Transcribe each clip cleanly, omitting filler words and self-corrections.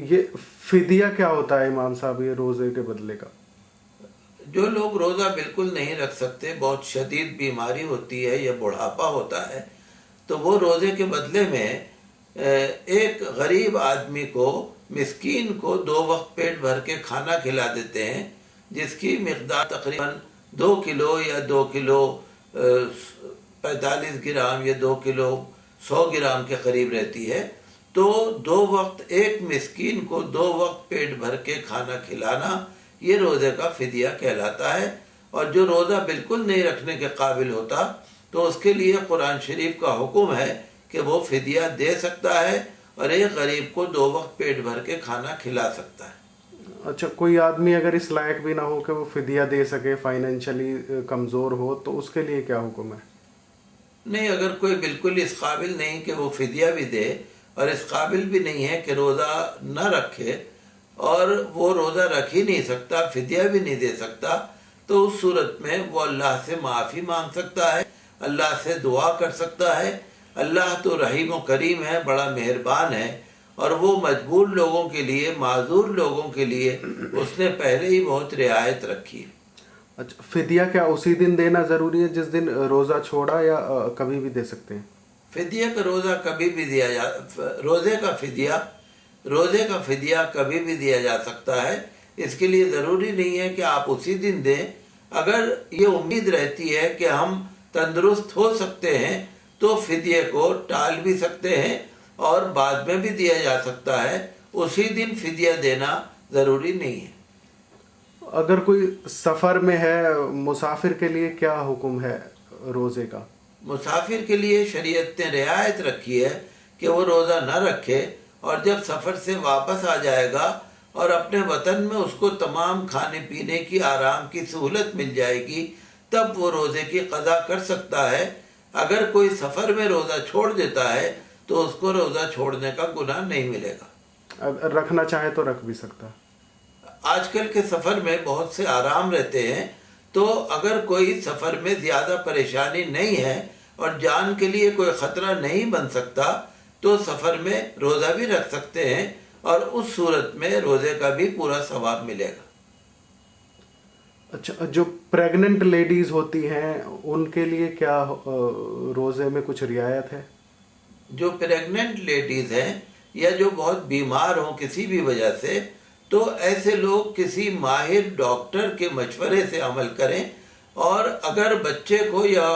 یہ فدیہ کیا ہوتا ہے امام صاحب یہ روزے کے بدلے کا؟ جو لوگ روزہ بالکل نہیں رکھ سکتے، بہت شدید بیماری ہوتی ہے یا بڑھاپا ہوتا ہے، تو وہ روزے کے بدلے میں ایک غریب آدمی کو، مسکین کو 2 وقت پیٹ بھر کے کھانا کھلا دیتے ہیں، جس کی مقدار تقریباً 2 کلو یا 2 کلو 45 گرام یا 2 کلو 100 گرام کے قریب رہتی ہے۔ تو 2 وقت ایک مسکین کو 2 وقت پیٹ بھر کے کھانا کھلانا، یہ روزے کا فدیہ کہلاتا ہے۔ اور جو روزہ بالکل نہیں رکھنے کے قابل ہوتا تو اس کے لیے قرآن شریف کا حکم ہے کہ وہ فدیہ دے سکتا ہے اور ایک غریب کو 2 وقت پیٹ بھر کے کھانا کھلا سکتا ہے۔ اچھا، کوئی آدمی اگر اس لائق بھی نہ ہو کہ وہ فدیہ دے سکے، فائنینشلی کمزور ہو، تو اس کے لیے کیا حکم ہے؟ نہیں، اگر کوئی بالکل اس قابل نہیں کہ وہ فدیہ بھی دے اور اس قابل بھی نہیں ہے کہ روزہ نہ رکھے اور وہ روزہ رکھ ہی نہیں سکتا، فدیہ بھی نہیں دے سکتا، تو اس صورت میں وہ اللہ سے معافی مانگ سکتا ہے، اللہ سے دعا کر سکتا ہے۔ اللہ تو رحیم و کریم ہے، بڑا مہربان ہے، اور وہ مجبور لوگوں کے لیے، معذور لوگوں کے لیے اس نے پہلے ہی بہت رعایت رکھی ہے۔ اچھا، فدیہ کیا اسی دن دینا ضروری ہے جس دن روزہ چھوڑا، یا کبھی بھی دے سکتے ہیں؟ فدیہ کا روزہ کبھی بھی دیا روزے کا فدیہ کبھی بھی دیا جا سکتا ہے۔ اس کے لیے ضروری نہیں ہے کہ آپ اسی دن دیں۔ اگر یہ امید رہتی ہے کہ ہم تندرست ہو سکتے ہیں تو فدیے کو ٹال بھی سکتے ہیں اور بعد میں بھی دیا جا سکتا ہے، اسی دن فدیہ دینا ضروری نہیں ہے۔ اگر کوئی سفر میں ہے، مسافر کے لیے کیا حکم ہے روزے کا؟ مسافر کے لیے شریعت نے رعایت رکھی ہے کہ وہ روزہ نہ رکھے، اور جب سفر سے واپس آ جائے گا اور اپنے وطن میں اس کو تمام کھانے پینے کی، آرام کی سہولت مل جائے گی، تب وہ روزے کی قضا کر سکتا ہے۔ اگر کوئی سفر میں روزہ چھوڑ دیتا ہے تو اس کو روزہ چھوڑنے کا گناہ نہیں ملے گا۔ اگر رکھنا چاہے تو رکھ بھی سکتا۔ آج کل کے سفر میں بہت سے آرام رہتے ہیں، تو اگر کوئی سفر میں زیادہ پریشانی نہیں ہے اور جان کے لیے کوئی خطرہ نہیں بن سکتا تو سفر میں روزہ بھی رکھ سکتے ہیں، اور اس صورت میں روزے کا بھی پورا ثواب ملے گا۔ اچھا، جو پریگننٹ لیڈیز ہوتی ہیں ان کے لیے کیا روزے میں کچھ رعایت ہے؟ جو پریگننٹ لیڈیز ہیں یا جو بہت بیمار ہوں کسی بھی وجہ سے، تو ایسے لوگ کسی ماہر ڈاکٹر کے مشورے سے عمل کریں، اور اگر بچے کو یا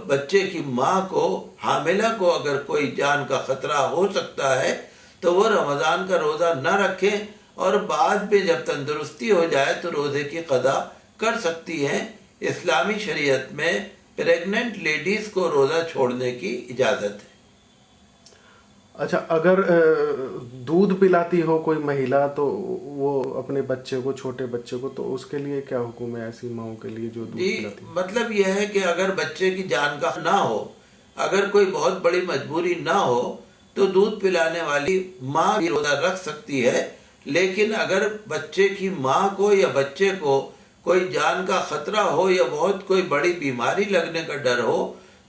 بچے کی ماں کو، حاملہ کو اگر کوئی جان کا خطرہ ہو سکتا ہے تو وہ رمضان کا روزہ نہ رکھیں، اور بعد میں جب تندرستی ہو جائے تو روزے کی قضا کر سکتی ہیں۔ اسلامی شریعت میں پریگننٹ لیڈیز کو روزہ چھوڑنے کی اجازت ہے۔ اچھا، اگر دودھ پلاتی ہو کوئی مہیلا تو وہ اپنے بچے کو، چھوٹے بچے کو، تو اس کے لیے کیا حکم ہے ایسی ماؤں کے لیے جو دودھ پلاتی؟ مطلب یہ ہے کہ اگر بچے کی جان کا نہ ہو، اگر کوئی بہت بڑی مجبوری نہ ہو تو دودھ پلانے والی ماں بھی روزہ رکھ سکتی ہے، لیکن اگر بچے کی ماں کو یا بچے کو کوئی جان کا خطرہ ہو یا بہت کوئی بڑی بیماری لگنے کا ڈر ہو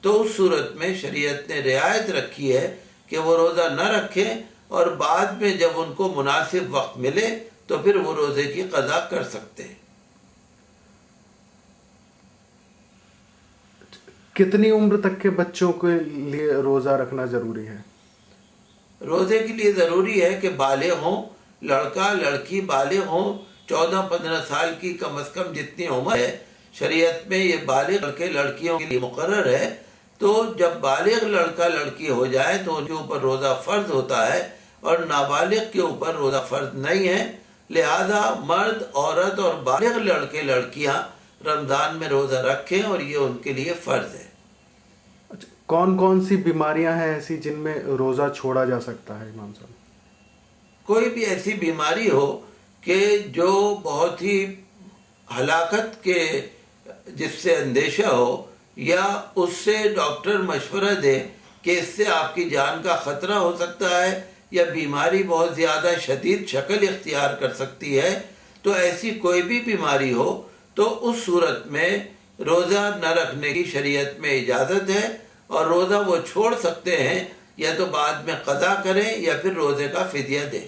تو اس صورت میں شریعت نے رعایت رکھی ہے کہ وہ روزہ نہ رکھیں، اور بعد میں جب ان کو مناسب وقت ملے تو پھر وہ روزے کی قضا کر سکتے ہیں۔ کتنی عمر تک کے بچوں کے لیے روزہ رکھنا ضروری ہے؟ روزے کے لیے ضروری ہے کہ بالغ ہوں، لڑکا لڑکی بالغ ہوں، 14-15 سال کی کم از کم جتنی عمر ہے شریعت میں یہ بالغ لڑکے لڑکیوں کے لیے مقرر ہے۔ تو جب بالغ لڑکا لڑکی ہو جائے تو ان کے اوپر روزہ فرض ہوتا ہے، اور نابالغ کے اوپر روزہ فرض نہیں ہے۔ لہذا مرد، عورت اور بالغ لڑکے لڑکیاں رمضان میں روزہ رکھیں، اور یہ ان کے لیے فرض ہے۔ اچھا، کون کون سی بیماریاں ہیں ایسی جن میں روزہ چھوڑا جا سکتا ہے امام صاحب؟ کوئی بھی ایسی بیماری ہو کہ جو بہت ہی ہلاکت کے، جس سے اندیشہ ہو، یا اس سے ڈاکٹر مشورہ دے کہ اس سے آپ کی جان کا خطرہ ہو سکتا ہے یا بیماری بہت زیادہ شدید شکل اختیار کر سکتی ہے، تو ایسی کوئی بھی بیماری ہو تو اس صورت میں روزہ نہ رکھنے کی شریعت میں اجازت ہے، اور روزہ وہ چھوڑ سکتے ہیں، یا تو بعد میں قضا کریں یا پھر روزے کا فدیہ دیں۔